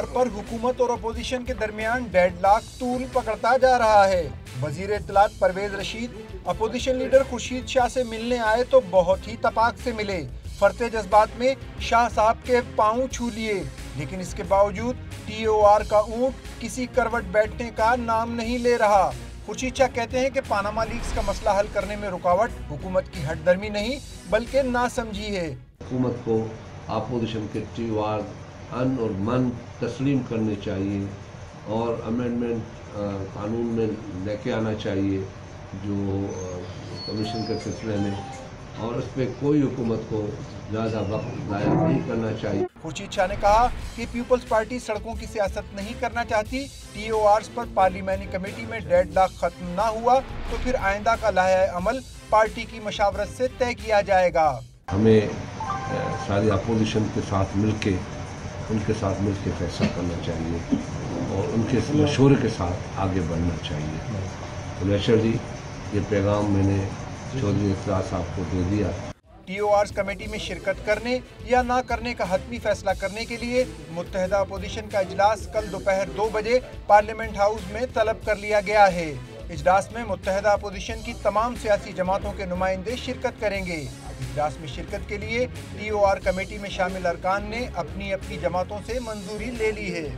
TOR پر حکومت اور opposition کے درمیان ڈیڈ لاک طول پکڑتا جا رہا ہے۔ وزیر اطلاعات پرویز رشید اپوزیشن لیڈر خورشید شاہ سے ملنے آئے تو بہت ہی تپاک سے ملے، فرتے جذبات میں شاہ صاحب کے پاؤں چھو لیے، لیکن اس کے باوجود TOR کا اونٹ کسی کروٹ بیٹھنے کا نام نہیں لے رہا۔ خورشید شاہ کہتے ہیں کہ پاناما لیکس کا مسئلہ حل کرنے میں رکاوٹ حکومت کی ہٹ درمی نہیں بلکہ ناسمجھی ہے۔ حکومت کو اپوزیشن کے TOR ان اور من تسلیم کرنے چاہیے اور امینڈمنٹ قانون میں لے کے آنا چاہیے جو کمیشن کے سلسلے میں، اور اس پہ کوئی حکومت کو زیادہ وقت ضائع نہیں کرنا چاہیے۔ خورشید شاہ نے کہا کہ پیپلز پارٹی سڑکوں کی سیاست نہیں کرنا چاہتی، TORs پر پارلیمانی کمیٹی میں ڈیڈ لاک ختم نہ ہوا تو پھر آئندہ کا لائحہ عمل پارٹی کی مشاورت سے طے کیا جائے گا۔ ہمیں ساری اپوزیشن کے ساتھ مل کے فیصلہ کرنا چاہیے اور ان کے مشورے کے ساتھ آگے بڑھنا چاہیے۔ تو نیچرلی یہ پیغام میں نے چودھری اطلاع صاحب کو دے دیا۔ TORs کمیٹی میں شرکت کرنے یا نہ کرنے کا حتمی فیصلہ کرنے کے لیے متحدہ اپوزیشن کا اجلاس کل دوپہر 2 بجے پارلیمنٹ ہاؤس میں طلب کر لیا گیا ہے۔ اجلاس میں متحدہ اپوزیشن کی تمام سیاسی جماعتوں کے نمائندے شرکت کریں گے۔ اجلاس میں شرکت کے لیے TOR کمیٹی میں شامل ارکان نے اپنی جماعتوں سے منظوری لے لی ہے۔